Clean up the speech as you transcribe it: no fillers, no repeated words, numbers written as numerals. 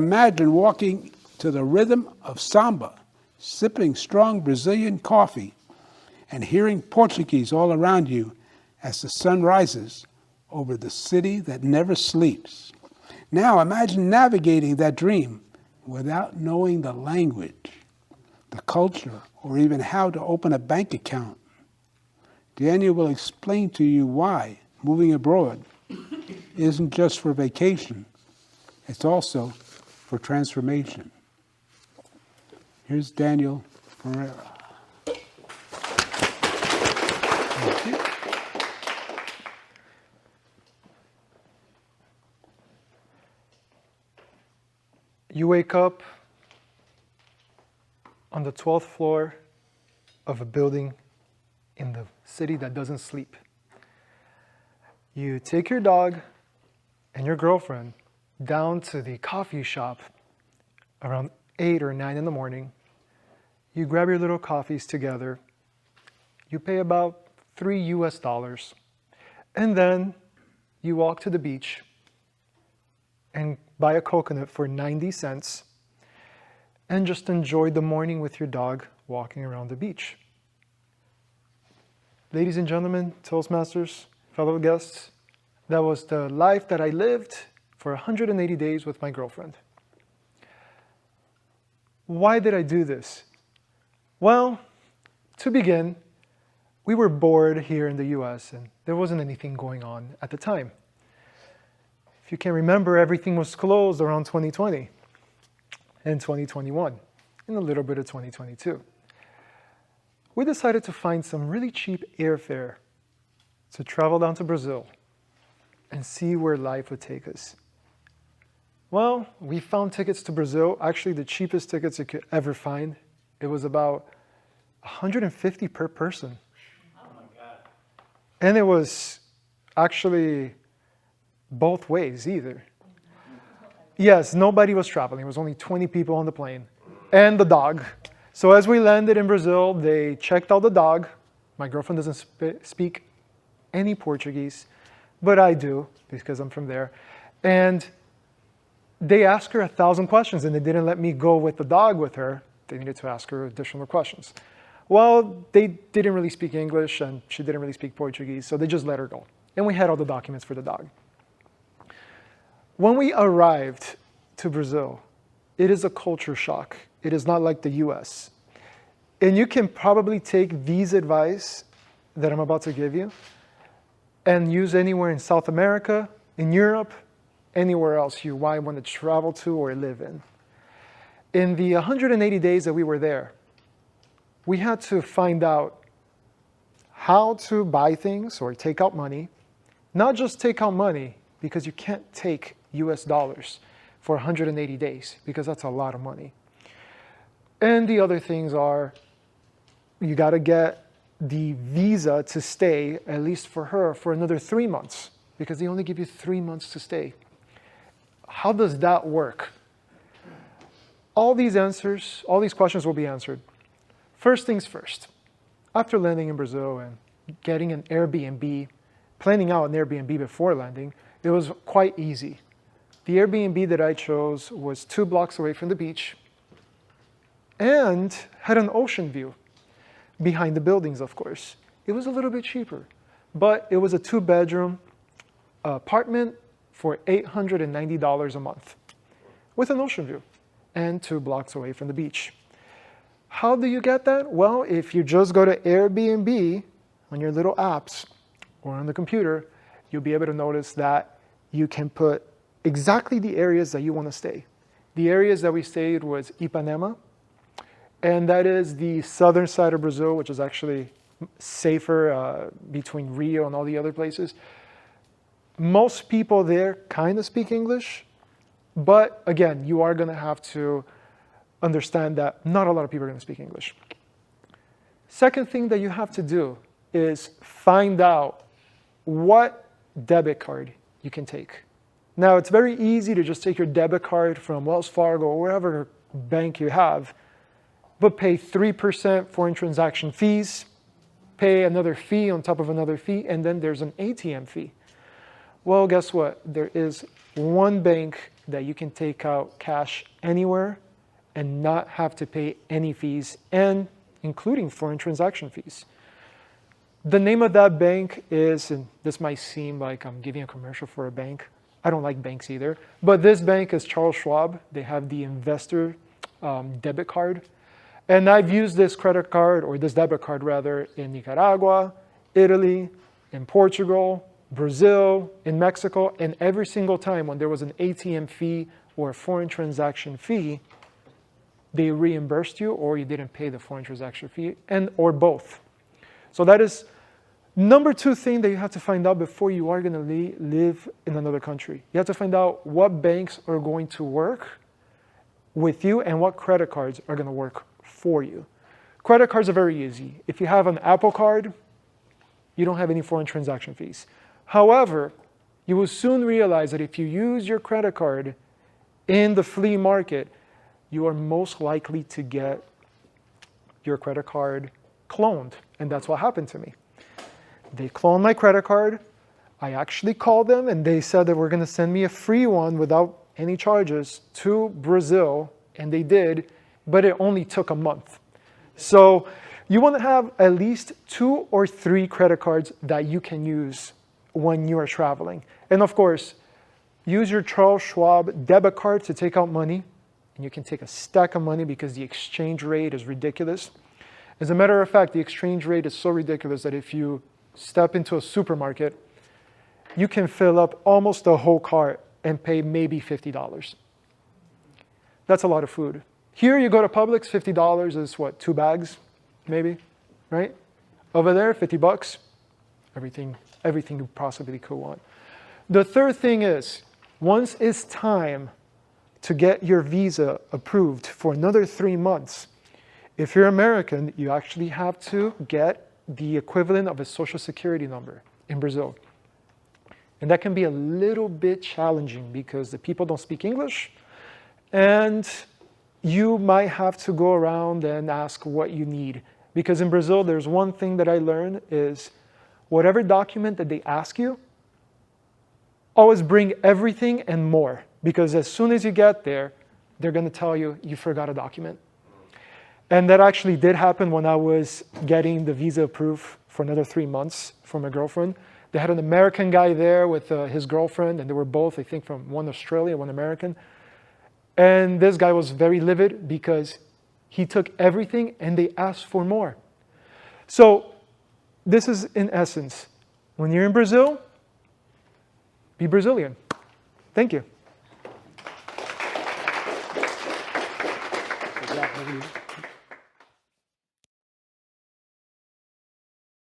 Imagine walking to the rhythm of samba, sipping strong Brazilian coffee, and hearing Portuguese all around you as the sun rises over the city that never sleeps. Now imagine navigating that dream without knowing the language, the culture, or even how to open a bank account. Daniel will explain to you why moving abroad isn't just for vacation, it's also for transformation. Here's Daniel Ferreira. Thank you. You wake up on the 12th floor of a building in the city that doesn't sleep. You take your dog and your girlfriend down to the coffee shop around 8 or 9 in the morning. You grab your little coffees together. You pay about $3 US. And then you walk to the beach and buy a coconut for 90 cents and just enjoy the morning with your dog walking around the beach. Ladies and gentlemen, Toastmasters, fellow guests, that was the life that I lived for 180 days with my girlfriend. Why did I do this? Well, to begin, we were bored here in the US and there wasn't anything going on at the time. If you can remember, everything was closed around 2020 and 2021 and a little bit of 2022. We decided to find some really cheap airfare to travel down to Brazil and see where life would take us. Well, we found tickets to Brazil, actually the cheapest tickets you could ever find. It was about $150 per person. Oh my God. And it was actually both ways either. Yes, nobody was traveling. It was only 20 people on the plane and the dog. So as we landed in Brazil, they checked out the dog. My girlfriend doesn't speak any Portuguese, but I do because I'm from there. And they asked her 1,000 questions and they didn't let me go with the dog with her. They needed to ask her additional questions. Well, they didn't really speak English and she didn't really speak Portuguese, so they just let her go. And we had all the documents for the dog. When we arrived to Brazil, it is a culture shock. It is not like the US. And you can probably take these advice that I'm about to give you and use anywhere in South America, in Europe, anywhere else you might want to travel to or live in. In the 180 days that we were there, we had to find out how to buy things or take out money. Not just take out money, because you can't take US dollars for 180 days, because that's a lot of money. And the other things are, you got to get the visa to stay, at least for her, for another 3 months, because they only give you 3 months to stay. How does that work? All these questions will be answered. First things first. After landing in Brazil and getting an Airbnb, planning out an Airbnb before landing, it was quite easy. The Airbnb that I chose was 2 blocks away from the beach and had an ocean view behind the buildings, of course. It was a little bit cheaper, but it was a 2-bedroom apartment for $890 a month with an ocean view and 2 blocks away from the beach. How do you get that? Well, if you just go to Airbnb on your little apps or on the computer, you'll be able to notice that you can put exactly the areas that you want to stay. The areas that we stayed was Ipanema, and that is the southern side of Brazil, which is actually safer between Rio and all the other places. Most people there kind of speak English, but again, you are going to have to understand that not a lot of people are going to speak English. Second thing that you have to do is find out what debit card you can take. Now, it's very easy to just take your debit card from Wells Fargo or wherever bank you have, but pay 3% foreign transaction fees, pay another fee on top of another fee, and then there's an ATM fee. Well, guess what? There is one bank that you can take out cash anywhere and not have to pay any fees, and including foreign transaction fees. The name of that bank is, and this might seem like I'm giving a commercial for a bank. I don't like banks either. But this bank is Charles Schwab. They have the investor debit card. And I've used this credit card, or this debit card rather, in Nicaragua, Italy, in Portugal, Brazil, in Mexico. And every single time when there was an ATM fee or a foreign transaction fee, they reimbursed you, or you didn't pay the foreign transaction fee, and or both. So that is number 2 thing that you have to find out before you are going to live in another country. You have to find out what banks are going to work with you and what credit cards are going to work for you. Credit cards are very easy. If you have an Apple card, you don't have any foreign transaction fees. However, you will soon realize that if you use your credit card in the flea market, you are most likely to get your credit card cloned. And that's what happened to me. They cloned my credit card. I actually called them and they said that we're going to send me a free one without any charges to Brazil. And they did, but it only took a month. So you want to have at least 2 or 3 credit cards that you can use when you are traveling. And of course, use your Charles Schwab debit card to take out money. And you can take a stack of money because the exchange rate is ridiculous. As a matter of fact, the exchange rate is so ridiculous that if you step into a supermarket, you can fill up almost the whole cart and pay maybe $50. That's a lot of food. Here you go to Publix, $50 is what, 2 bags, maybe, right? Over there, $50, everything you possibly could want. The third thing is, once it's time to get your visa approved for another 3 months, if you're American, you actually have to get the equivalent of a social security number in Brazil. And that can be a little bit challenging because the people don't speak English, and you might have to go around and ask what you need. Because in Brazil, there's one thing that I learned is whatever document that they ask you, always bring everything and more. Because as soon as you get there, they're going to tell you, you forgot a document. And that actually did happen when I was getting the visa approved for another 3 months for my girlfriend. They had an American guy there with his girlfriend, and they were both, I think, from one Australia, one American. And this guy was very livid because he took everything and they asked for more. So this is in essence, when you're in Brazil, be Brazilian. Thank you. Good job,